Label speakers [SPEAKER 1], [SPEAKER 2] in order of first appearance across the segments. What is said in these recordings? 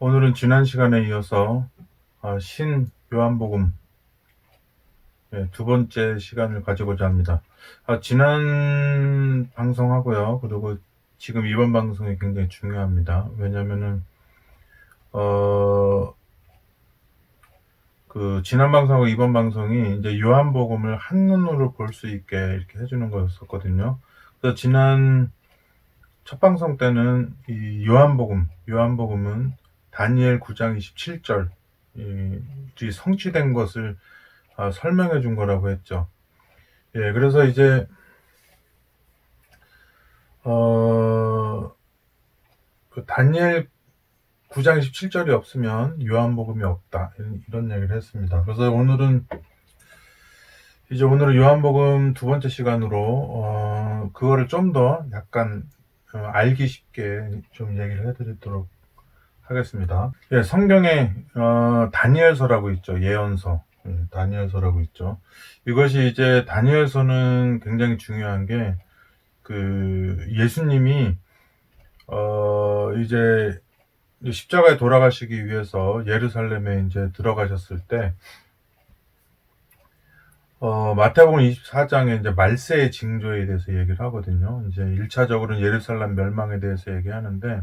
[SPEAKER 1] 오늘은 지난 시간에 이어서 신 요한복음 두 번째 시간을 가지고자 합니다. 지난 방송하고요. 그리고 지금 이번 방송이 굉장히 중요합니다. 왜냐면은 지난 방송하고 이번 방송이 이제 요한복음을 한눈으로 볼 수 있게 이렇게 해주는 거였었거든요. 그래서 지난 첫 방송 때는 이 요한복음은 다니엘 9장 27절 이 성취된 것을 설명해 준 거라고 했죠. 그래서 이제 다니엘 9장 27절이 없으면 요한복음이 없다, 이런 얘기를 했습니다. 그래서 오늘은 요한복음 두 번째 시간으로 그거를 좀 더 약간 알기 쉽게 좀 얘기를 해드리도록 하겠습니다. 성경에 다니엘서라고 있죠. 예언서. 다니엘서라고 있죠. 이것이 이제 다니엘서는 굉장히 중요한 게 예수님이 이제 십자가에 돌아가시기 위해서 예루살렘에 이제 들어가셨을 때 마태복음 24장에 이제 말세의 징조에 대해서 얘기를 하거든요. 이제 1차적으로는 예루살렘 멸망에 대해서 얘기하는데,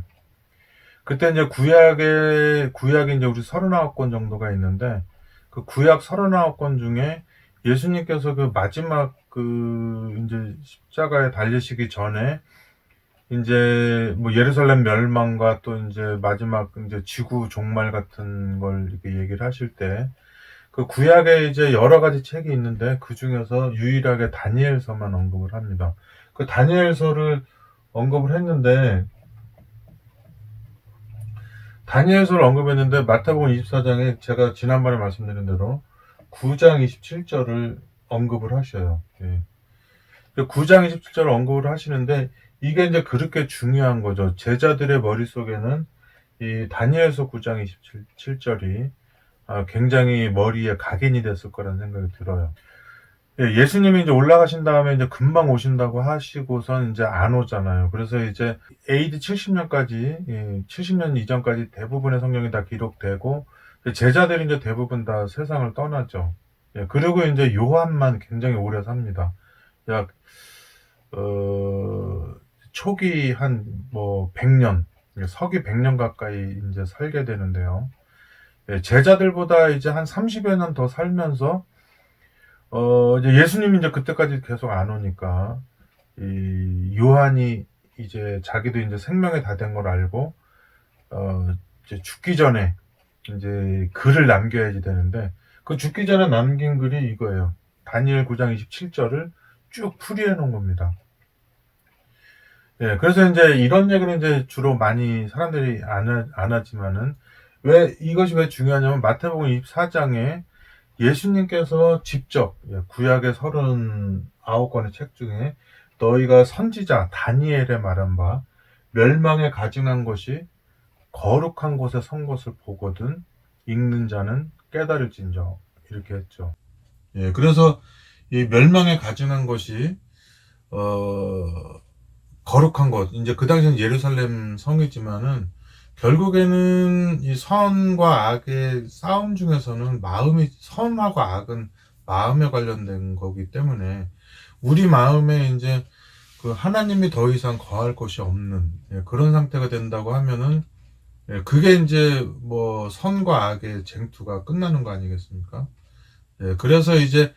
[SPEAKER 1] 그때 이제 구약이 이제 우리 39권 정도가 있는데, 그 구약 39권 중에 예수님께서 그 마지막 이제 십자가에 달리시기 전에 이제 뭐 예루살렘 멸망과 또 이제 마지막 이제 지구 종말 같은 걸 이렇게 얘기를 하실 때, 그 구약에 이제 여러 가지 책이 있는데 그 중에서 유일하게 다니엘서만 언급을 합니다. 그 다니엘서를 언급을 했는데, 다니엘서를 언급했는데 마태복음 24장에 제가 지난번에 말씀드린 대로 9장 27절을 언급을 하셔요. 9장 27절을 언급을 하시는데 이게 이제 그렇게 중요한 거죠. 제자들의 머릿속에는 이 다니엘서 9장 27절이 굉장히 머리에 각인이 됐을 거라는 생각이 들어요. 예수님이 이제 올라가신 다음에 이제 금방 오신다고 하시고선 이제 안 오잖아요. 그래서 이제 AD 70년까지, 70년 이전까지 대부분의 성경이 다 기록되고, 제자들이 이제 대부분 다 세상을 떠나죠. 그리고 이제 요한만 굉장히 오래 삽니다. 약, 초기 한 100년, 서기 100년 가까이 이제 살게 되는데요. 제자들보다 이제 한 30여 년 더 살면서 이제 예수님이 이제 그때까지 계속 안 오니까, 이 요한이 이제 자기도 이제 생명이 다 된 걸 알고, 이제 죽기 전에 이제 글을 남겨야지 되는데, 그 죽기 전에 남긴 글이 이거예요. 다니엘 9장 27절을 쭉 풀이해 놓은 겁니다. 그래서 이제 이런 얘기는 이제 주로 많이 사람들이 안 하지만은, 이것이 왜 중요하냐면 마태복음 24장에 예수님께서 직접 구약의 39권의 책 중에 너희가 선지자 다니엘에 말한 바 멸망에 가증한 것이 거룩한 곳에 선 것을 보거든 읽는 자는 깨달을진저, 이렇게 했죠. 그래서 이 멸망에 가증한 것이 거룩한 것, 이제 그 당시엔 예루살렘 성이지만은 결국에는 이 선과 악의 싸움 중에서는 선하고 악은 마음에 관련된 거기 때문에 우리 마음에 이제 그 하나님이 더 이상 거할 것이 없는 그런 상태가 된다고 하면은 그게 이제 뭐 선과 악의 쟁투가 끝나는 거 아니겠습니까? 그래서 이제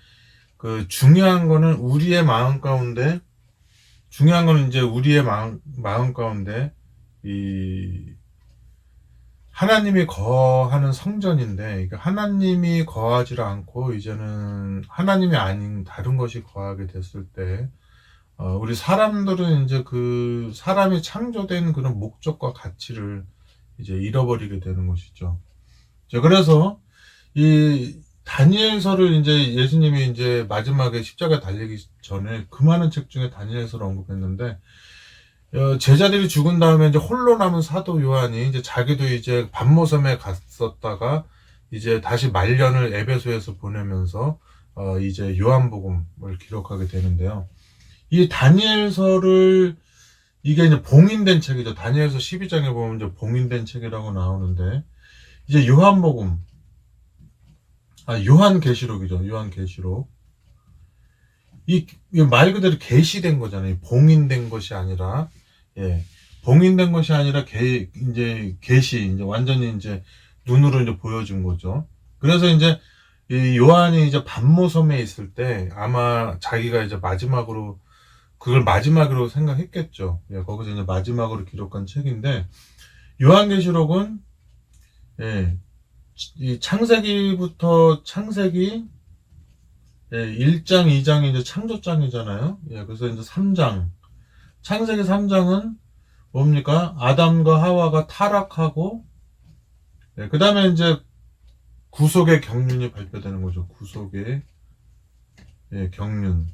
[SPEAKER 1] 그 중요한 거는 이제 우리의 마음 가운데 이 하나님이 거하는 성전인데, 하나님이 거하지를 않고 이제는 하나님이 아닌 다른 것이 거하게 됐을 때, 우리 사람들은 이제 그 사람이 창조된 그런 목적과 가치를 이제 잃어버리게 되는 것이죠. 그래서 이 다니엘서를 이제 예수님이 이제 마지막에 십자가에 달리기 전에 그 많은 책 중에 다니엘서를 언급했는데, 제자들이 죽은 다음에 이제 홀로 남은 사도 요한이 이제 자기도 이제 반모섬에 갔었다가 이제 다시 말년을 에베소에서 보내면서 이제 요한복음을 기록하게 되는데요. 이 다니엘서를 이게 이제 봉인된 책이죠. 다니엘서 12장에 보면 이제 봉인된 책이라고 나오는데, 이제 요한복음, 요한계시록이죠. 요한계시록. 이 말 그대로 계시된 거잖아요. 봉인된 것이 아니라, 예, 봉인된 것이 아니라 이제 이제 완전히 이제 눈으로 이제 보여준 거죠. 그래서 이제 이 요한이 이제 반모섬에 있을 때 아마 자기가 이제 마지막으로 그걸 마지막으로 생각했겠죠. 예, 거기서 이제 마지막으로 기록한 책인데, 요한계시록은, 예, 이 창세기, 예, 1장, 2장이 이제 창조장이잖아요. 예, 그래서 이제 3장, 창세기 3장은 뭡니까? 아담과 하와가 타락하고, 예, 그 다음에 이제 구속의 경륜이 발표되는 거죠. 구속의, 예, 경륜.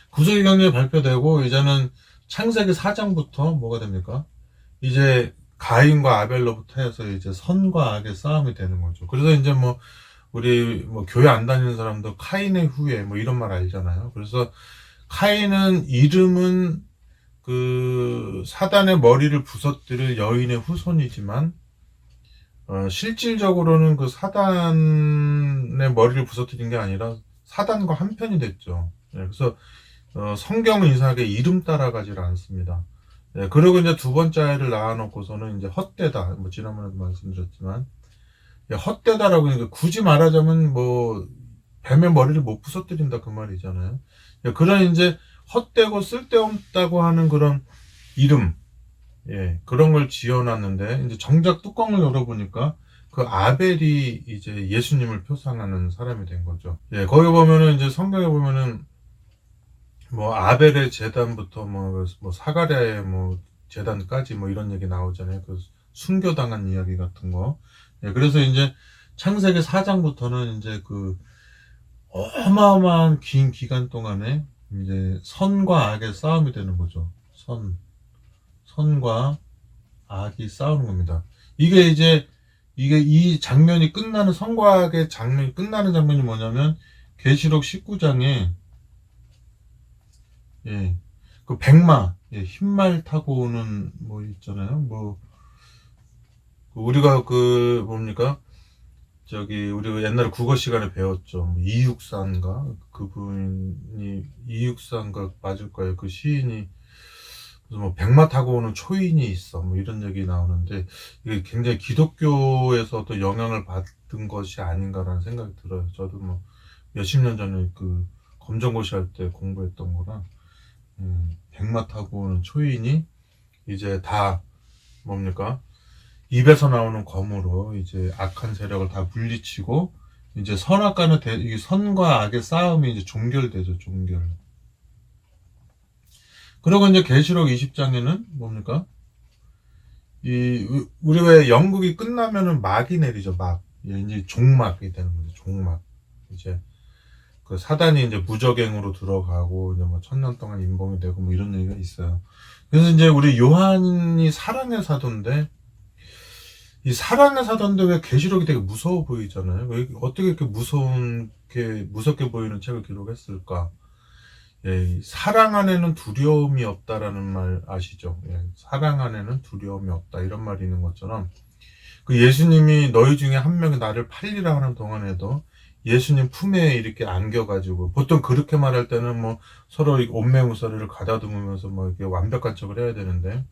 [SPEAKER 1] 구속의 경륜이 발표되고, 이제는 창세기 4장부터 뭐가 됩니까? 이제 가인과 아벨로부터 해서 이제 선과 악의 싸움이 되는 거죠. 그래서 이제 뭐, 우리 뭐 교회 안 다니는 사람도 카인의 후예 뭐 이런 말 알잖아요. 그래서 카인은 이름은 그 사단의 머리를 부서뜨릴 여인의 후손이지만 실질적으로는 그 사단의 머리를 부서뜨린 게 아니라 사단과 한편이 됐죠. 예, 그래서 성경은 이상하게 이름 따라가질 않습니다. 예, 그리고 이제 두 번째 아이를 낳아놓고서는 이제 헛되다. 뭐 지난번에도 말씀드렸지만 헛되다라고 하니까 굳이 말하자면 뭐 뱀의 머리를 못 부서뜨린다 그 말이잖아요. 그런 이제 헛되고 쓸데없다고 하는 그런 이름, 예, 그런 걸 지어놨는데 이제 정작 뚜껑을 열어보니까 그 아벨이 이제 예수님을 표상하는 사람이 된 거죠. 예, 거기 보면은 이제 성경에 보면은 뭐 아벨의 제단부터 뭐 사가랴의 뭐 제단까지 뭐 이런 얘기 나오잖아요. 그 순교당한 이야기 같은 거. 예, 그래서 이제 창세기 4장부터는 이제 그 어마어마한 긴 기간 동안에 이제 선과 악의 싸움이 되는 거죠. 선과 악이 싸우는 겁니다. 이게 이 장면이 끝나는 선과 악의 장면이 끝나는 장면이 뭐냐면 계시록 19장에 예, 그 백마, 예, 흰말 타고 오는 뭐 있잖아요. 뭐 우리가 그 뭡니까? 저기 우리가 옛날에 국어 시간에 배웠죠. 뭐 이육사인가 그분이 이육사인가 맞을 거예요. 그 시인이 무슨 뭐 백마 타고 오는 초인이 있어 뭐 이런 얘기 나오는데 이게 굉장히 기독교에서도 영향을 받은 것이 아닌가라는 생각이 들어요. 저도 뭐 몇십 년 전에 그 검정고시 할 때 공부했던 거라 백마 타고 오는 초인이 이제 다 뭡니까? 입에서 나오는 검으로 이제 악한 세력을 다 물리치고 이제 선악간의 이 선과 악의 싸움이 이제 종결되죠. 종결. 그리고 이제 계시록 20장에는 뭡니까? 우리 왜 영국이 끝나면은 막이 내리죠. 막. 이제 종막이 되는 거죠. 종막. 이제 그 사단이 이제 무적행으로 들어가고 이제 뭐 천년 동안 임봉이 되고 뭐 이런 얘기가 있어요. 그래서 이제 우리 요한이 사랑의 사도인데 이 사랑의 사도인데 왜 계시록이 되게 무서워 보이잖아요. 왜 어떻게 이렇게 무섭게 보이는 책을 기록했을까? 예, 사랑 안에는 두려움이 없다라는 말 아시죠? 예, 사랑 안에는 두려움이 없다 이런 말이 있는 것처럼 그 예수님이 너희 중에 한 명이 나를 팔리라 하는 동안에도 예수님 품에 이렇게 안겨가지고 보통 그렇게 말할 때는 뭐 서로 옷매무새를 가다듬으면서 뭐 이렇게 완벽한 척을 해야 되는데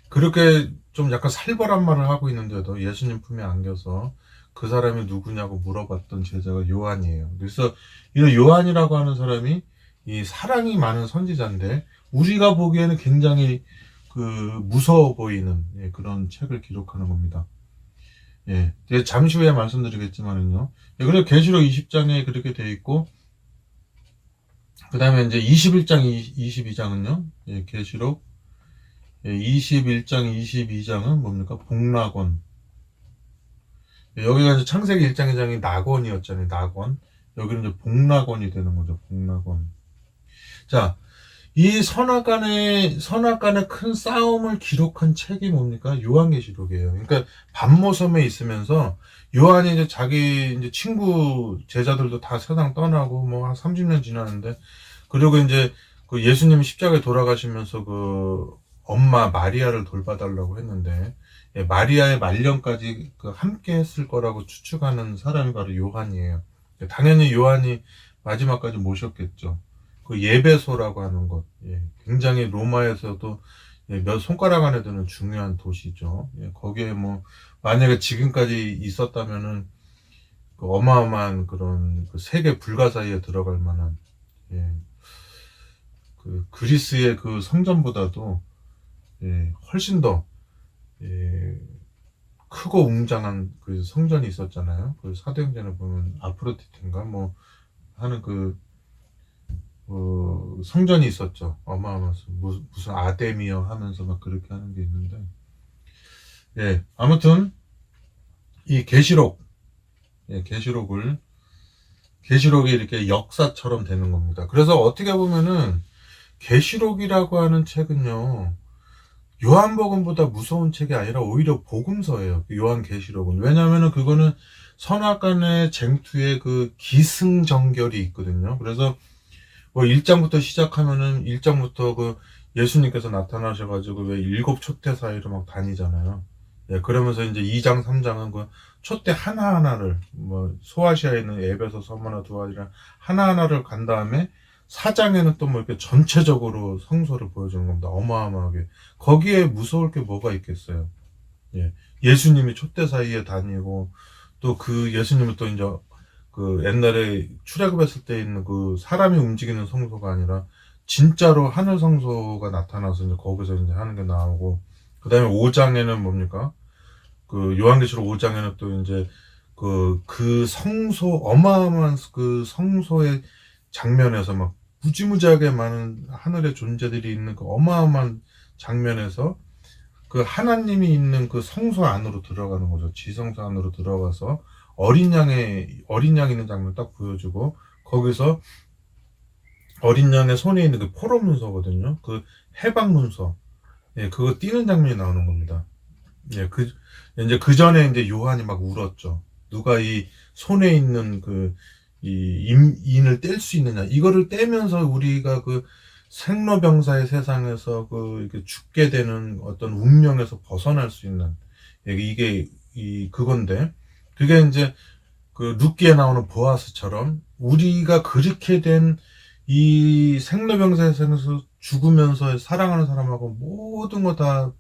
[SPEAKER 1] 그렇게 좀 약간 살벌한 말을 하고 있는데도 예수님 품에 안겨서 그 사람이 누구냐고 물어봤던 제자가 요한이에요. 그래서 이 요한이라고 하는 사람이 이 사랑이 많은 선지자인데 우리가 보기에는 굉장히 그 무서워 보이는 그런 책을 기록하는 겁니다. 예, 잠시 후에 말씀드리겠지만은요. 예, 그리고 계시록 20장에 그렇게 되어 있고 그 다음에 이제 21장, 22장은요. 예, 계시록 21장, 22장은 뭡니까? 복락원. 여기가 이제 창세기 1장, 2장이 낙원이었잖아요. 낙원. 여기는 이제 복락원이 되는 거죠. 복락원. 자, 이 선악간의 큰 싸움을 기록한 책이 뭡니까? 요한계시록이에요. 그러니까 반모섬에 있으면서 요한이 이제 자기 이제 친구 제자들도 다 세상 떠나고 뭐 한 30년 지났는데 그리고 이제 그 예수님 십자가에 돌아가시면서 그 엄마 마리아를 돌봐달라고 했는데 마리아의 말년까지 함께 했을 거라고 추측하는 사람이 바로 요한이에요. 당연히 요한이 마지막까지 모셨겠죠. 그 예배소라고 하는 것, 굉장히 로마에서도 몇 손가락 안에 드는 중요한 도시죠. 거기에 뭐 만약에 지금까지 있었다면은 그 어마어마한 그런 그 세계 불가사의에 들어갈 만한, 그 그리스의 그 성전보다도 훨씬 더 크고 웅장한 그 성전이 있었잖아요. 그 사도행전에 보면 아프로디테인가 뭐 하는 성전이 있었죠. 어마어마해서 무슨 아데미어 하면서 막 그렇게 하는 게 있는데, 아무튼 이 계시록이 이렇게 역사처럼 되는 겁니다. 그래서 어떻게 보면은 계시록이라고 하는 책은요, 요한복음보다 무서운 책이 아니라 오히려 복음서예요. 요한계시록은. 왜냐하면은 그거는 선악간의 쟁투의 그 기승전결이 있거든요. 그래서 뭐 1장부터 시작하면은 1장부터 그 예수님께서 나타나셔가지고 왜 7 촛대 사이로 막 다니잖아요. 그러면서 이제 2장, 3장은 그 촛대 하나하나를 뭐 소아시아에 있는 에베소, 서머나, 두아디라 하나하나를 간 다음에 4장에는 또 뭐 이렇게 전체적으로 성소를 보여주는 겁니다. 어마어마하게. 거기에 무서울 게 뭐가 있겠어요. 예수님이 촛대 사이에 다니고, 또 그 예수님은 또 이제 그 옛날에 출애굽했을 때 있는 그 사람이 움직이는 성소가 아니라 진짜로 하늘 성소가 나타나서 이제 거기서 이제 하는 게 나오고, 그 다음에 5장에는 뭡니까? 그 요한계시록 5장에는 또 이제 그 성소, 어마어마한 그 성소의 장면에서 막 무지무지하게 많은 하늘의 존재들이 있는 그 어마어마한 장면에서 그 하나님이 있는 그 성소 안으로 들어가는 거죠. 지성소 안으로 들어가서 어린 양 있는 장면 딱 보여주고, 거기서 어린 양의 손에 있는 그 포로 문서거든요. 그 해방 문서. 그거 띄는 장면이 나오는 겁니다. 이제 그 전에 이제 요한이 막 울었죠. 누가 이 손에 있는 이 인을 뗄 수 있느냐. 이거를 떼면서 우리가 그 생로병사의 세상에서 이렇게 죽게 되는 어떤 운명에서 벗어날 수 있는, 이게 그건데, 그게 이제 그 룻기에 나오는 보아스처럼 우리가 그렇게 된 이 생로병사의 세상에서 죽으면서 사랑하는 사람하고 모든 거 다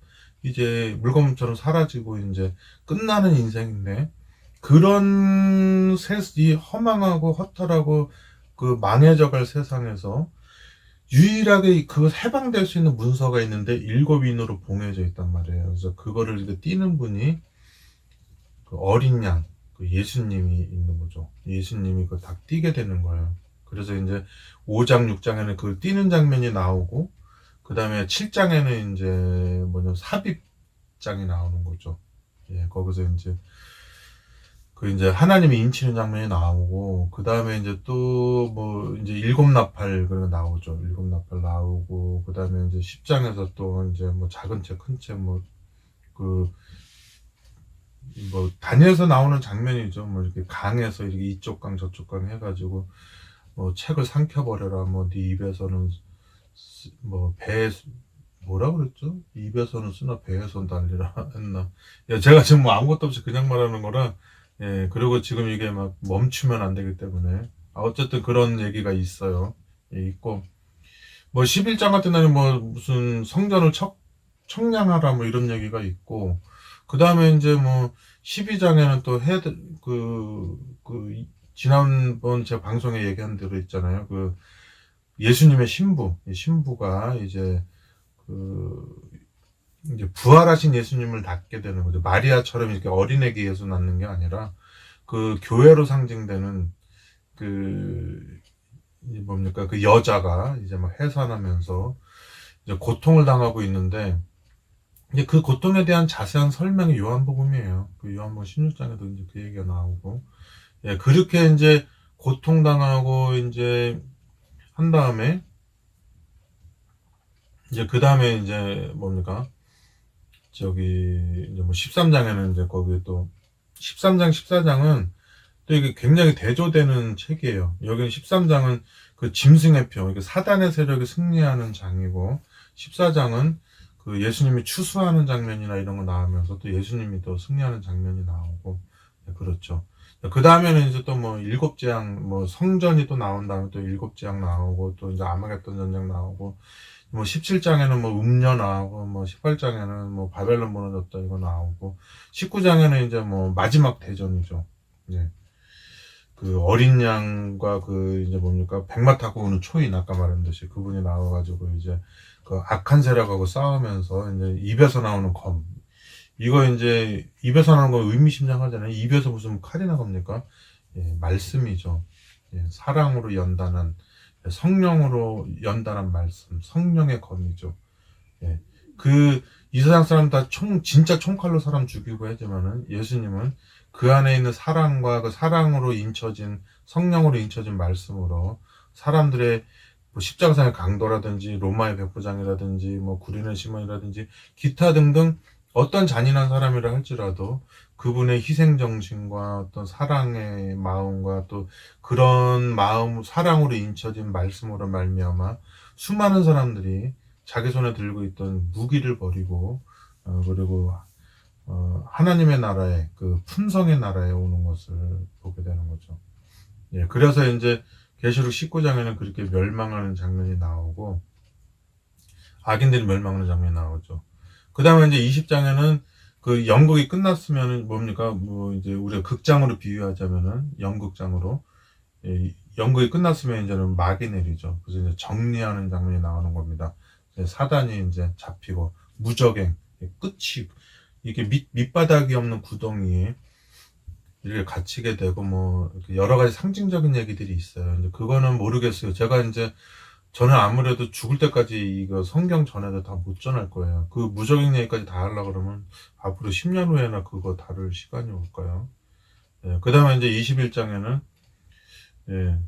[SPEAKER 1] 이제 물건처럼 사라지고 이제 끝나는 인생인데, 그런 이 허망하고 허탈하고 그 망해져갈 세상에서 유일하게 그 해방될 수 있는 문서가 있는데 7인으로 봉해져 있단 말이에요. 그래서 그거를 이제 띄는 분이 그 어린 양, 그 예수님이 있는 거죠. 예수님이 그거 다 띄게 되는 거예요. 그래서 이제 5장, 6장에는 그 띄는 장면이 나오고, 그 다음에 7장에는 이제 삽입장이 나오는 거죠. 거기서 이제 하나님이 인치는 장면이 나오고, 그 다음에 이제 또 뭐 이제 7나팔 그런 거 나오죠. 7나팔 나오고, 그 다음에 이제 10장에서 또 이제 뭐 작은 책, 큰 책, 다니엘서 나오는 장면이죠. 뭐 이렇게 강에서 이렇게 이쪽 강 저쪽 강 해가지고 뭐 책을 삼켜버려라. 뭐 네 입에서는 뭐 배, 뭐라 그랬죠? 입에서는 쓰나 배에선 달리라 했나? 제가 지금 뭐 아무것도 없이 그냥 말하는 거라. 그리고 지금 이게 막 멈추면 안 되기 때문에. 어쨌든 그런 얘기가 있어요. 있고. 뭐 11장 같은 날은 뭐 무슨 성전을 청량하라 뭐 이런 얘기가 있고. 그 다음에 이제 뭐 12장에는 또 지난번 제가 방송에 얘기한 대로 있잖아요. 예수님의 신부가 이제 이제 부활하신 예수님을 낳게 되는 거죠. 마리아처럼 이렇게 어린애기 예수 낳는 게 아니라 그 교회로 상징되는 뭡니까? 그 여자가 이제 막 해산하면서 이제 고통을 당하고 있는데, 이제 그 고통에 대한 자세한 설명이 요한복음이에요. 그 요한복음 16장에도 이제 그 얘기가 나오고, 그렇게 이제 고통당하고 이제 한 다음에 이제 그 다음에 이제 뭡니까? 이제 뭐 13장에는 이제 거기에 또 13장, 14장은 또 이게 굉장히 대조되는 책이에요. 여기는 13장은 그 짐승의 표, 사단의 세력이 승리하는 장이고, 14장은 그 예수님이 추수하는 장면이나 이런 거 나오면서 또 예수님이 또 승리하는 장면이 나오고, 네, 그렇죠. 그 다음에는 이제 또 뭐 일곱 재앙, 뭐 성전이 또 나온 다음에 또 일곱 재앙 나오고, 또 이제 아마겟돈 전쟁 나오고, 뭐 17장에는 뭐 음녀 나오고, 뭐 18장에는 뭐 바벨론 무너졌다 이거 나오고, 19장에는 이제 뭐 마지막 대전이죠. 예. 그 어린 양과 그 이제 뭡니까 백마 타고 오는 초인, 아까 말한 듯이 그분이 나와가지고 이제 그 악한 세력하고 싸우면서 이제 입에서 나오는 검, 이거 이제 입에서 나오는 거 의미심장하잖아요. 입에서 무슨 칼이 나갑니까? 예, 말씀이죠. 예, 사랑으로 연단한, 성령으로 연단한 말씀, 성령의 검이죠. 예, 이 세상 사람 다 진짜 총칼로 사람 죽이고 하지만은 예수님은 그 안에 있는 사랑과 그 사랑으로 인쳐진, 성령으로 인쳐진 말씀으로 사람들의 뭐 십자가상의 강도라든지 로마의 백부장이라든지 뭐 구리는 시몬이라든지 기타 등등 어떤 잔인한 사람이라 할지라도 그분의 희생정신과 어떤 사랑의 마음과 또 그런 마음, 사랑으로 인쳐진 말씀으로 말미암아 수많은 사람들이 자기 손에 들고 있던 무기를 버리고 그리고 하나님의 나라에, 그 품성의 나라에 오는 것을 보게 되는 거죠. 예, 그래서 이제 계시록 19장에는 그렇게 멸망하는 장면이 나오고 악인들이 멸망하는 장면이 나오죠. 그 다음에 이제 20장에는 그 연극이 끝났으면은 뭡니까? 뭐 이제 우리가 극장으로 비유하자면은 연극장으로, 예, 연극이 끝났으면 이제는 막이 내리죠. 그래서 이제 정리하는 장면이 나오는 겁니다. 사단이 이제 잡히고 무적행, 끝이 이게 밑바닥이 없는 구덩이에 이렇게 갇히게 되고 뭐 여러 가지 상징적인 얘기들이 있어요. 근데 그거는 모르겠어요. 제가 이제 저는 아무래도 죽을 때까지 이거 성경 전에도 다 못 전할 거예요. 그 무적행 얘기까지 다 하려고 그러면 앞으로 10년 후에나 그거 다룰 시간이 올까요? 예, 그 다음에 이제 21장에는, 예,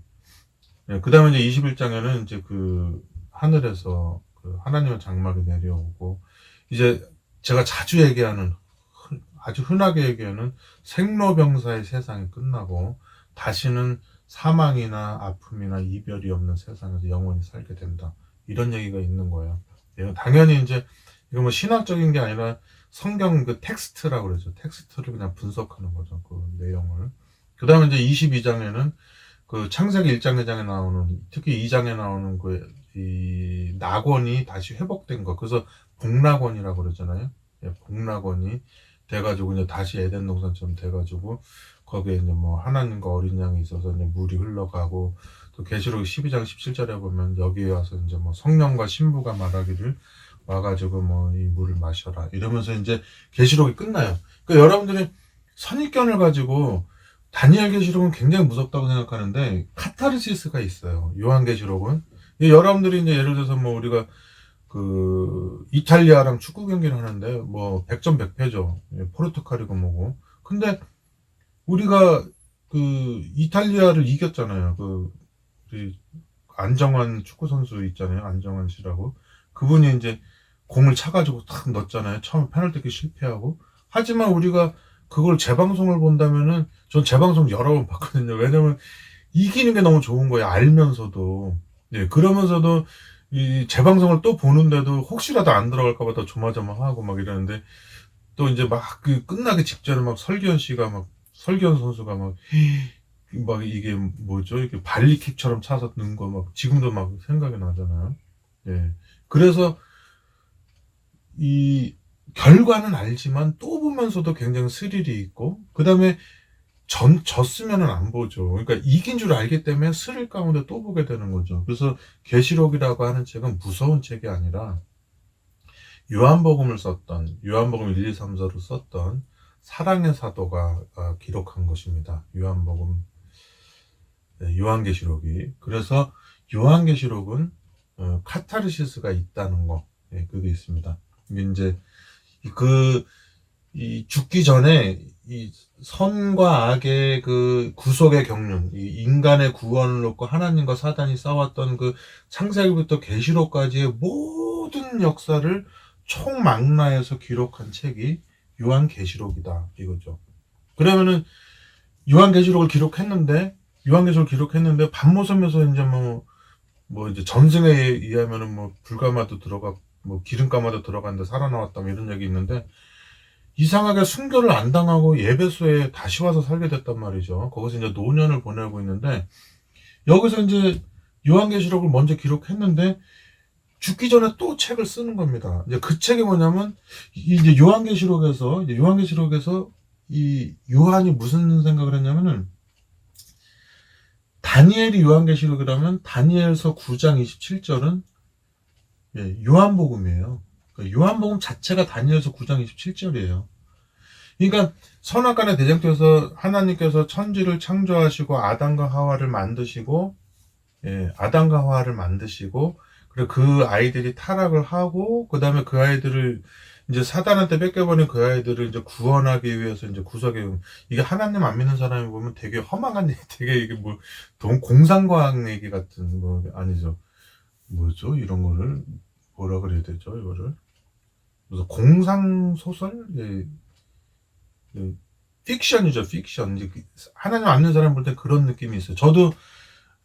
[SPEAKER 1] 예, 그 다음에 이제 21장에는 이제 그 하늘에서 그 하나님의 장막이 내려오고, 이제 제가 자주 얘기하는, 아주 흔하게 얘기하는 생로병사의 세상이 끝나고 다시는 사망이나 아픔이나 이별이 없는 세상에서 영원히 살게 된다. 이런 얘기가 있는 거예요. 당연히 이제 이거 뭐 신학적인 게 아니라 성경 그 텍스트라고 그러죠. 텍스트를 그냥 분석하는 거죠. 그 내용을. 그 다음에 이제 22장에는 그 창세기 1장, 2장에 나오는, 특히 2장에 나오는 이 낙원이 다시 회복된 거. 그래서 복낙원이라고 그러잖아요. 예, 복낙원이 돼가지고 이제 다시 에덴 동산처럼 돼가지고 거기에 이제 뭐 하나님과 어린 양이 있어서 이제 물이 흘러가고, 또 계시록 12장 17절에 보면 여기에 와서 이제 뭐 성령과 신부가 말하기를 와가지고 뭐 이 물을 마셔라 이러면서 이제 계시록이 끝나요. 그러니까 여러분들이 선입견을 가지고 다니엘 계시록은 굉장히 무섭다고 생각하는데 카타르시스가 있어요. 요한계시록은 여러분들이 이제 예를 들어서 뭐 우리가 그 이탈리아랑 축구 경기를 하는데 뭐 100점 100패죠. 포르투갈이고 뭐고. 근데 우리가 그 이탈리아를 이겼잖아요. 그 우리 안정환 축구 선수 있잖아요. 안정환 씨라고. 그분이 이제 공을 차가지고 탁 넣었잖아요. 처음 페널티킥 실패하고. 하지만 우리가 그걸 재방송을 본다면은 전 재방송 여러 번 봤거든요. 왜냐면 이기는 게 너무 좋은 거예요. 알면서도. 예, 그러면서도 이 재방송을 또 보는데도 혹시라도 안 들어갈까봐 더 조마조마하고 막 이러는데, 또 이제 막 그 끝나기 직전에 막 설기현 선수가 막 이게 뭐죠? 이렇게 발리킥처럼 차서 넣은 거 막 지금도 막 생각이 나잖아요. 예. 그래서 이 결과는 알지만 또 보면서도 굉장히 스릴이 있고, 그 다음에 졌으면은 안 보죠. 그러니까 이긴 줄 알기 때문에 스릴 가운데 또 보게 되는 거죠. 그래서 계시록이라고 하는 책은 무서운 책이 아니라 요한복음을 썼던, 요한복음 1, 2, 3, 4로 썼던 사랑의 사도가 기록한 것입니다. 요한복음, 요한계시록이. 그래서 요한계시록은 카타르시스가 있다는 거, 예, 그게 있습니다. 이제 이 죽기 전에 이 선과 악의 그 구속의 경륜, 이 인간의 구원을 놓고 하나님과 사단이 싸웠던 그 창세기부터 계시록까지의 모든 역사를 총망라해서 기록한 책이 요한계시록이다 이거죠. 그러면은 요한계시록을 기록했는데 밤모섬에서 이제 뭐 이제 전승에 의하면은 뭐 불가마도 들어갔고 뭐 기름감아도 들어갔는데 살아나왔다 뭐 이런 얘기 있는데, 이상하게 순교를 안 당하고 예배소에 다시 와서 살게 됐단 말이죠. 거기서 이제 노년을 보내고 있는데, 여기서 이제 요한계시록을 먼저 기록했는데 죽기 전에 또 책을 쓰는 겁니다. 이제 그 책이 뭐냐면, 이제 요한계시록에서 이 요한이 무슨 생각을 했냐면은, 다니엘이 요한계시록이라면 다니엘서 9장 27절은 요한복음이에요. 요한복음 자체가 다니엘서 9장 27절이에요. 그러니까 선악간의 대쟁터에서 하나님께서 천지를 창조하시고 아담과 하와를 만드시고, 그리고 그 아이들이 타락을 하고, 그 다음에 그 아이들을 이제 사단한테 뺏겨버린 그 아이들을 이제 구원하기 위해서 이제 구속해. 이게 하나님 안 믿는 사람이 보면 되게 허망한 얘기, 되게 이게 뭐 공상과학 얘기 같은 뭐 아니죠. 뭐죠? 이런 거를 뭐라 그래야 되죠? 이거를 무슨 공상 소설? 픽션이죠, 픽션. 이제 하나님 안 믿는 사람 볼 때 그런 느낌이 있어요. 저도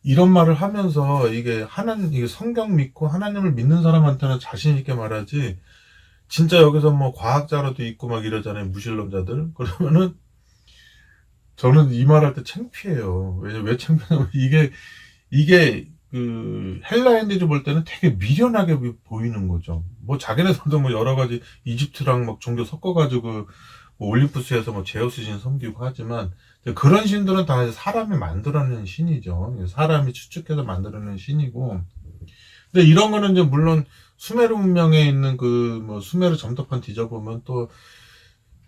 [SPEAKER 1] 이런 말을 하면서 이게 성경 믿고 하나님을 믿는 사람한테는 자신 있게 말하지, 진짜 여기서 뭐 과학자로도 있고 막 이러잖아요, 무신론자들. 그러면은 저는 이 말할 때 창피해요. 왜 창피하냐면, 이게 그 헬라인들이 볼 때는 되게 미련하게 보이는 거죠. 뭐 자기네들도 뭐 여러 가지 이집트랑 막 종교 섞어가지고 뭐 올림푸스에서 뭐 제우스 신 섬기고 하지만, 그런 신들은 다 사람이 만들어낸 신이죠. 사람이 추측해서 만들어낸 신이고. 근데 이런 거는 이제 물론 수메르 문명에 있는 그 뭐 수메르 점토판 뒤져보면 또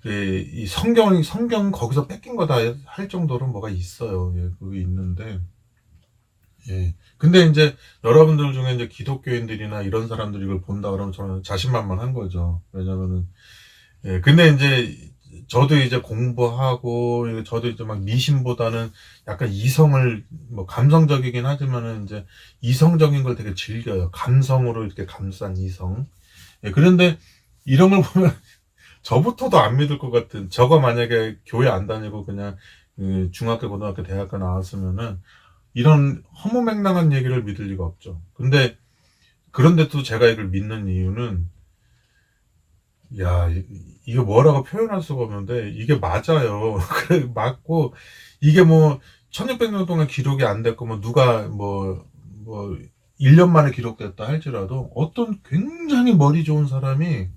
[SPEAKER 1] 이 성경 거기서 뺏긴 거다 할 정도로 뭐가 있어요. 그게 있는데, 근데 이제 여러분들 중에 이제 기독교인들이나 이런 사람들이 이걸 본다 그러면 저는 자신만만한 거죠. 왜냐면은, 근데 이제 저도 이제 공부하고, 저도 이제 막 미신보다는 약간 이성을, 뭐 감성적이긴 하지만은 이제 이성적인 걸 되게 즐겨요. 감성으로 이렇게 감싼 이성. 그런데 이런 걸 보면 저부터도 안 믿을 것 같은, 저가 만약에 교회 안 다니고 그냥 중학교, 고등학교, 대학교 나왔으면은 이런 허무맹랑한 얘기를 믿을 리가 없죠. 그런데 또 제가 이걸 믿는 이유는, 야, 이거 뭐라고 표현할 수가 없는데, 이게 맞아요. 그래, 맞고, 이게 뭐, 1600년 동안 기록이 안 됐고, 뭐, 누가, 1년 만에 기록됐다 할지라도, 어떤 굉장히 머리 좋은 사람이,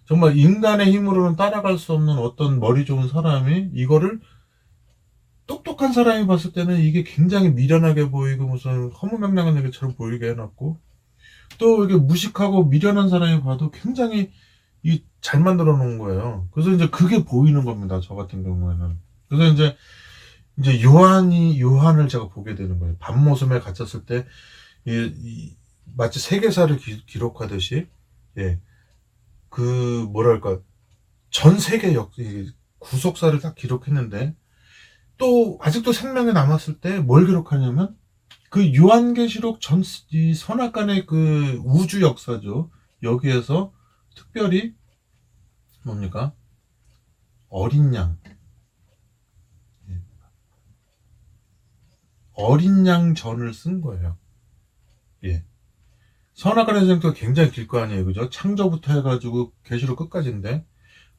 [SPEAKER 1] 정말 인간의 힘으로는 따라갈 수 없는 어떤 머리 좋은 사람이, 이거를 똑똑한 사람이 봤을 때는 이게 굉장히 미련하게 보이고, 무슨 허무맹랑한 얘기처럼 보이게 해놨고, 또 이게 무식하고 미련한 사람이 봐도 굉장히 잘 만들어 놓은 거예요. 그래서 이제 그게 보이는 겁니다. 저 같은 경우에는. 그래서 이제 요한을 제가 보게 되는 거예요. 밤모섬에 갇혔을 때, 마치 세계사를 기록하듯이, 뭐랄까, 전 세계 구속사를 딱 기록했는데, 또, 아직도 생명에 남았을 때 뭘 기록하냐면, 그 요한계시록 이 선악간의 그 우주 역사죠. 여기에서 특별히 뭡니까? 어린 양. 어린 양 전을 쓴 거예요. 선악간의 전쟁도 굉장히 길 거 아니에요. 그죠? 창조부터 해가지고 계시록 끝까지인데,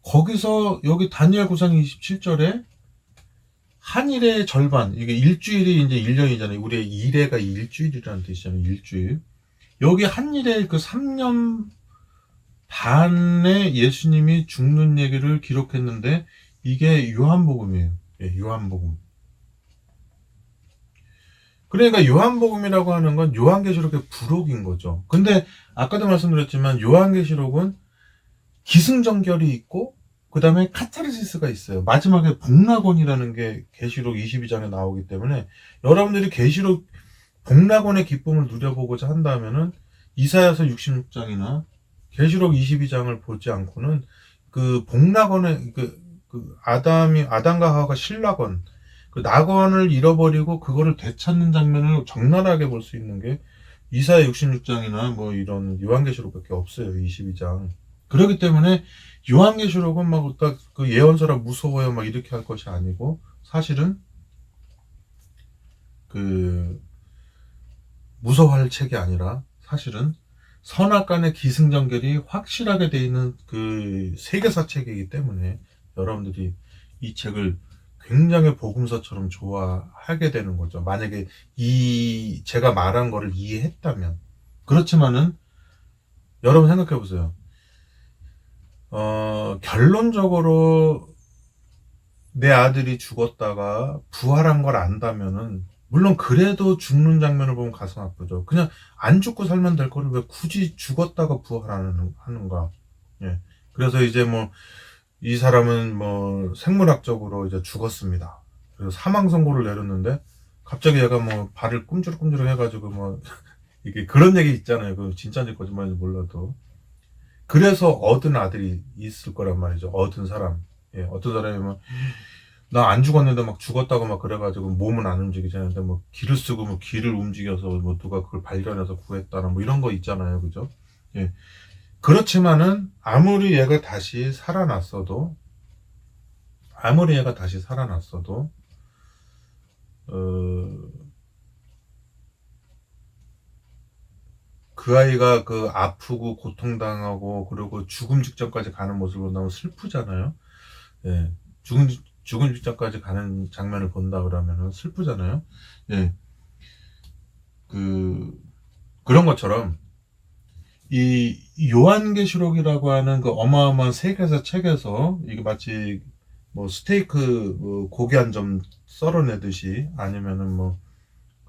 [SPEAKER 1] 거기서 여기 다니엘 9장 27절에 한일의 절반, 이게 일주일이 이제 1년이잖아요. 우리의 일해가 일주일이라는 뜻이잖아요. 일주일. 여기 한일의 그 3년 반에 예수님이 죽는 얘기를 기록했는데, 이게 요한복음이에요. 요한복음. 그러니까 요한복음이라고 하는 건 요한계시록의 부록인 거죠. 근데 아까도 말씀드렸지만 요한계시록은 기승전결이 있고, 그 다음에 카타르시스가 있어요. 마지막에 복락원이라는 게 계시록 22장에 나오기 때문에, 여러분들이 계시록 복락원의 기쁨을 누려보고자 한다면은 이사야서 66장이나 계시록 22장을 보지 않고는 그 복락원의 아담과 하와가 신락원, 그 낙원을 잃어버리고 그거를 되찾는 장면을 적나라하게 볼 수 있는 게 이사야 66장이나 뭐 이런 요한계시록밖에 없어요. 22장. 그렇기 때문에 요한계시록은 막 딱 그 예언서라 무서워요 막 이렇게 할 것이 아니고, 사실은 그 무서워할 책이 아니라 사실은 선악간의 기승전결이 확실하게 돼 있는 그 세계사 책이기 때문에 여러분들이 이 책을 굉장히 복음서처럼 좋아하게 되는 거죠. 만약에 이 제가 말한 거를 이해했다면. 그렇지만은 여러분 생각해 보세요. 결론적으로 내 아들이 죽었다가 부활한 걸 안다면은, 물론 그래도 죽는 장면을 보면 가슴 아프죠. 그냥 안 죽고 살면 될 거를 왜 굳이 죽었다가 하는가. 예. 그래서 이제 뭐 이 사람은 뭐 생물학적으로 이제 죽었습니다. 그래서 사망 선고를 내렸는데 갑자기 얘가 뭐 발을 꿈주룩꿈주룩 해가지고 뭐 이게 그런 얘기 있잖아요. 그 진짜인지 거짓말인지 몰라도. 그래서 얻은 아들이 있을 거란 말이죠. 얻은 사람. 예, 어떤 사람이 뭐 나 안 죽었는데 막 죽었다고 막 그래가지고 몸은 안 움직이잖아요. 뭐 기를 쓰고 뭐 기를 움직여서 뭐 누가 그걸 발견해서 구했다나 뭐 이런 거 있잖아요. 그죠? 예. 그렇지만은 아무리 얘가 다시 살아났어도 어, 그 아이가 그 아프고 고통당하고 그리고 죽음 직전까지 가는 모습을 본다면 슬프잖아요. 예. 죽음 직전까지 가는 장면을 본다 그러면은 슬프잖아요. 예. 그 그런 것처럼 이 요한계시록이라고 하는 그 어마어마한 세계사 책에서 이게 마치 뭐 스테이크 뭐 고기 한 점 썰어내듯이, 아니면은 뭐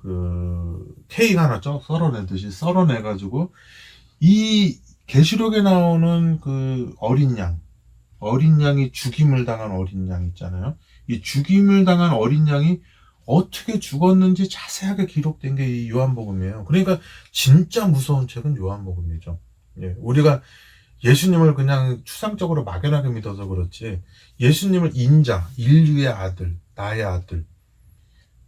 [SPEAKER 1] 그 케이크 하나 썰어내듯이 썰어내가지고 이 계시록에 나오는 그 어린 양이 죽임을 당한 어린 양 있잖아요. 이 죽임을 당한 어린 양이 어떻게 죽었는지 자세하게 기록된 게 이 요한복음이에요. 그러니까 진짜 무서운 책은 요한복음이죠. 예, 우리가 예수님을 그냥 추상적으로 막연하게 믿어서 그렇지, 예수님을 인류의 아들, 나의 아들,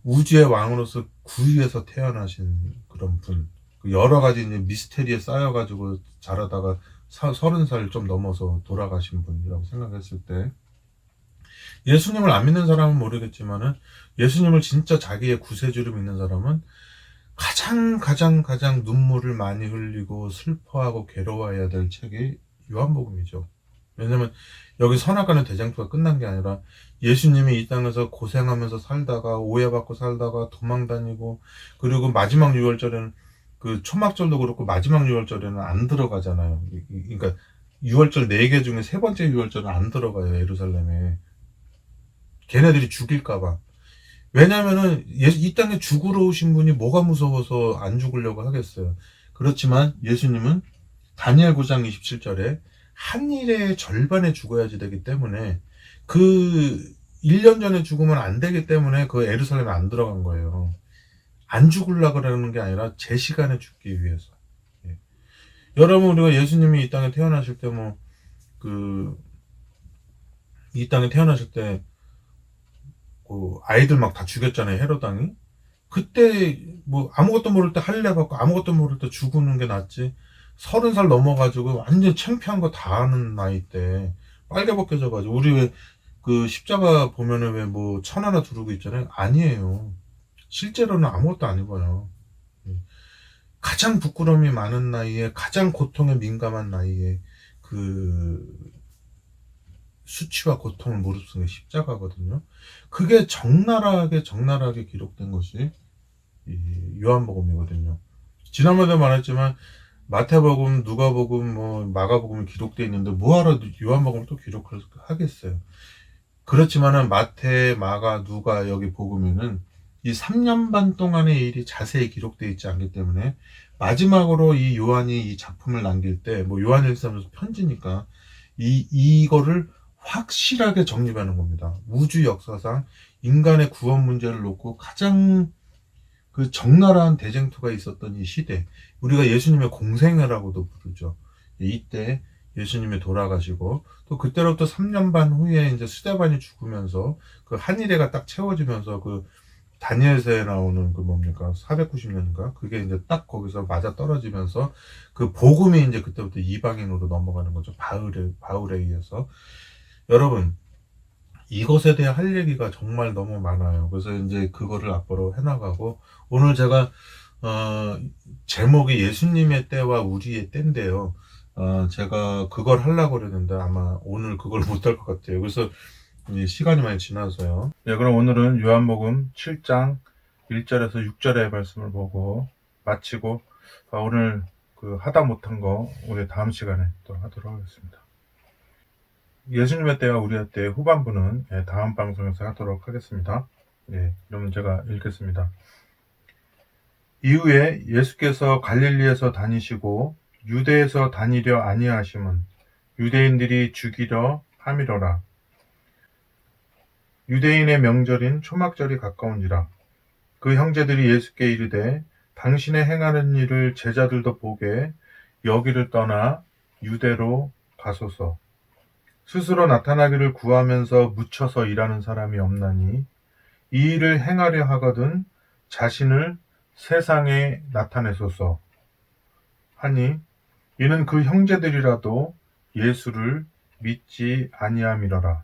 [SPEAKER 1] 우주의 왕으로서 구유에서 태어나신 그런 분, 여러 가지 이제 미스테리에 쌓여가지고 자라다가 30살 좀 넘어서 돌아가신 분이라고 생각했을 때, 예수님을 안 믿는 사람은 모르겠지만은 예수님을 진짜 자기의 구세주로 믿는 사람은 가장 눈물을 많이 흘리고 슬퍼하고 괴로워해야 될 책이 요한복음이죠. 왜냐면 여기 선악과는 대장투가 끝난 게 아니라 예수님이 이 땅에서 고생하면서 살다가 오해받고 살다가 도망다니고, 그리고 마지막 유월절에는 그 초막절도 그렇고 마지막 유월절에는 안 들어가잖아요. 그러니까 유월절 4개 중에 세 번째 유월절은 안 들어가요, 예루살렘에. 걔네들이 죽일까봐. 왜냐면은 이 땅에 죽으러 오신 분이 뭐가 무서워서 안 죽으려고 하겠어요. 그렇지만 예수님은 다니엘 9장 27절에 한 일의 절반에 죽어야지 되기 때문에, 그 1년 전에 죽으면 안 되기 때문에 그 예루살렘에 안 들어간 거예요. 안 죽으려고 그러는 게 아니라 제 시간에 죽기 위해서. 예. 여러분, 우리가 예수님이 이 땅에 태어나실 때 이 땅에 태어나실 때 아이들 막 다 죽였잖아요, 헤롯 왕이. 그때 뭐 아무것도 모를 때 할례 받고 아무것도 모를 때 죽는 게 낫지. 30살 넘어가지고 완전 창피한 거 다 하는 나이 때 빨개 벗겨져가지고, 우리 왜 그 십자가 보면은 왜 뭐 천 하나 두르고 있잖아요. 아니에요. 실제로는 아무것도 안 입어요. 가장 부끄러움이 많은 나이에, 가장 고통에 민감한 나이에 그 수치와 고통을 무릅쓰는 게 십자가거든요. 그게 적나라하게 기록된 것이 이 요한복음이거든요. 지난번에 말했지만 마태복음, 누가복음, 뭐 마가복음이 기록되어 있는데 뭐하러 요한복음을 또 기록을 하겠어요. 그렇지만은 마태, 마가, 누가 여기 복음에는 이 3년 반 동안의 일이 자세히 기록되어 있지 않기 때문에 마지막으로 이 요한이 이 작품을 남길 때, 뭐 요한일서면서 편지니까 이거를 확실하게 정립하는 겁니다. 우주 역사상 인간의 구원 문제를 놓고 가장 그 적나라한 대쟁투가 있었던 이 시대, 우리가 예수님의 공생애라고도 부르죠. 이때 예수님이 돌아가시고, 또 그때로부터 3년 반 후에 이제 스데반이 죽으면서 그 한일회가 딱 채워지면서 그 다니엘서에 나오는 그 뭡니까 490년인가 그게 이제 딱 거기서 맞아 떨어지면서 그 복음이 이제 그때부터 이방인으로 넘어가는 거죠. 바울에 의해서. 여러분, 이것에 대해 할 얘기가 정말 너무 많아요. 그래서 이제 그거를 앞으로 해나가고, 오늘 제가 어, 제목이 예수님의 때와 우리의 때인데요. 제가 그걸 하려고 그랬는데 아마 오늘 그걸 못할 것 같아요. 그래서 이제 시간이 많이 지나서요. 네, 그럼 오늘은 요한복음 7장 1절에서 6절의 말씀을 보고 마치고, 오늘 그 하다 못한 거 우리 다음 시간에 또 하도록 하겠습니다. 예수님의 때와 우리의 때 후반부는 다음 방송에서 하도록 하겠습니다. 그러면 제가 읽겠습니다. 이후에 예수께서 갈릴리에서 다니시고 유대에서 다니려 아니하심은 유대인들이 죽이려 함이로라. 유대인의 명절인 초막절이 가까운지라. 그 형제들이 예수께 이르되 당신의 행하는 일을 제자들도 보게 여기를 떠나 유대로 가소서. 스스로 나타나기를 구하면서 묻혀서 일하는 사람이 없나니 이 일을 행하려 하거든 자신을 세상에 나타내소서 하니, 이는 그 형제들이라도 예수를 믿지 아니함이로라.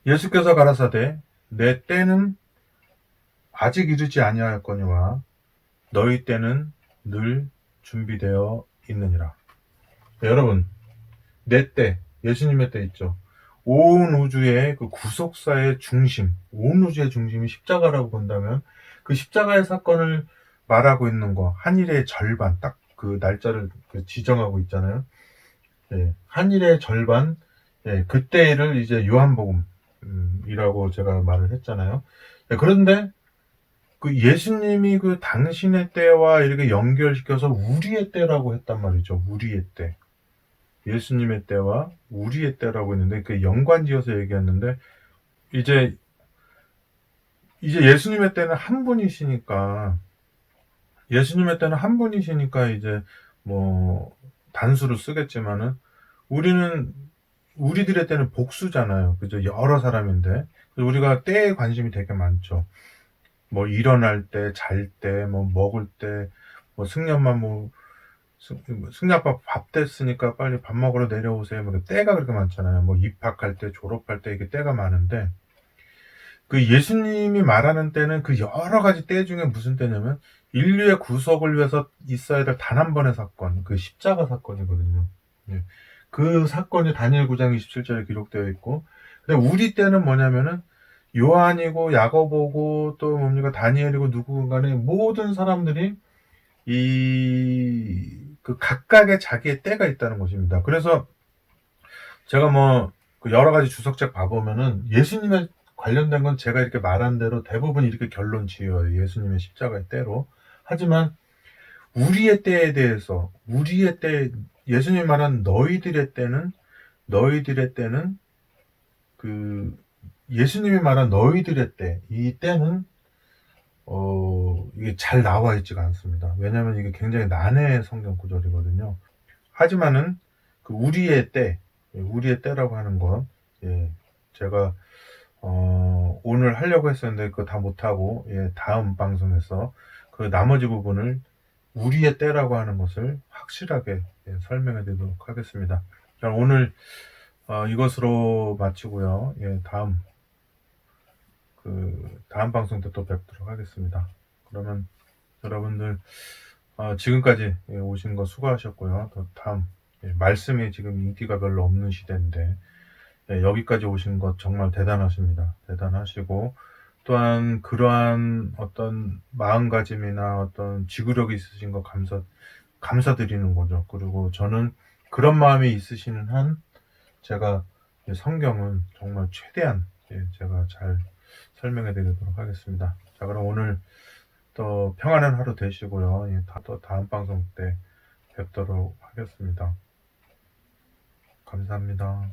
[SPEAKER 1] 예수께서 가라사대 내 때는 아직 이르지 아니하였거니와 너희 때는 늘 준비되어 있느니라. 여러분, 내 때, 예수님의 때 있죠. 온 우주의 그 구속사의 중심, 온 우주의 중심이 십자가라고 본다면 그 십자가의 사건을 말하고 있는 거, 한일의 절반, 딱 그 날짜를 지정하고 있잖아요. 한일의 절반, 그때를 이제 요한복음이라고 제가 말을 했잖아요. 그런데 그 예수님이 그 당신의 때와 이렇게 연결시켜서 우리의 때라고 했단 말이죠. 우리의 때. 예수님의 때와 우리의 때라고 했는데 그 연관지어서 얘기했는데, 이제 예수님의 때는 한 분이시니까, 이제 뭐 단수를 쓰겠지만은 우리는 우리들의 때는 복수잖아요. 그죠? 여러 사람인데 우리가 때에 관심이 되게 많죠. 뭐 일어날 때, 잘 때, 뭐 먹을 때, 뭐 승려만 뭐 승려아빠 밥 됐으니까 빨리 밥 먹으러 내려오세요. 뭐 때가 그렇게 많잖아요. 뭐 입학할 때, 졸업할 때 이게 때가 많은데, 그 예수님이 말하는 때는 그 여러 가지 때 중에 무슨 때냐면 인류의 구속을 위해서 있어야 될 단 한 번의 사건, 그 십자가 사건이거든요. 그 사건이 다니엘 9장 27절에 기록되어 있고, 근데 우리 때는 뭐냐면은 요한이고 야고보고 또 뭡니까 다니엘이고 누구간에 모든 사람들이 이 그 각각의 자기의 때가 있다는 것입니다. 그래서 제가 뭐 그 여러 가지 주석책 봐보면은 예수님의 관련된 건 제가 이렇게 말한 대로 대부분 이렇게 결론 지어요. 예수님의 십자가의 때로. 하지만 우리의 때에 대해서, 우리의 때, 예수님이 말한 너희들의 때는 그 예수님이 말한 너희들의 때, 이 때는 이게 잘 나와 있지가 않습니다. 왜냐하면 이게 굉장히 난해의 성경 구절이거든요. 하지만은 그 우리의 때라고 하는 건, 제가 오늘 하려고 했었는데 그거 다 못하고, 다음 방송에서 그 나머지 부분을 우리의 때라고 하는 것을 확실하게 설명해 드리도록 하겠습니다. 자, 오늘 이것으로 마치고요. 다음 방송 때 또 뵙도록 하겠습니다. 그러면 여러분들 지금까지 오신 거 수고하셨고요. 또 다음, 말씀이 지금 인기가 별로 없는 시대인데 여기까지 오신 것 정말 대단하십니다. 대단하시고, 또한 그러한 어떤 마음가짐이나 어떤 지구력이 있으신 거 감사드리는 거죠. 그리고 저는 그런 마음이 있으시는 한 제가 성경은 정말 최대한 제가 잘 설명해 드리도록 하겠습니다. 자, 그럼 오늘 또 평안한 하루 되시고요. 또 다음 방송 때 뵙도록 하겠습니다. 감사합니다.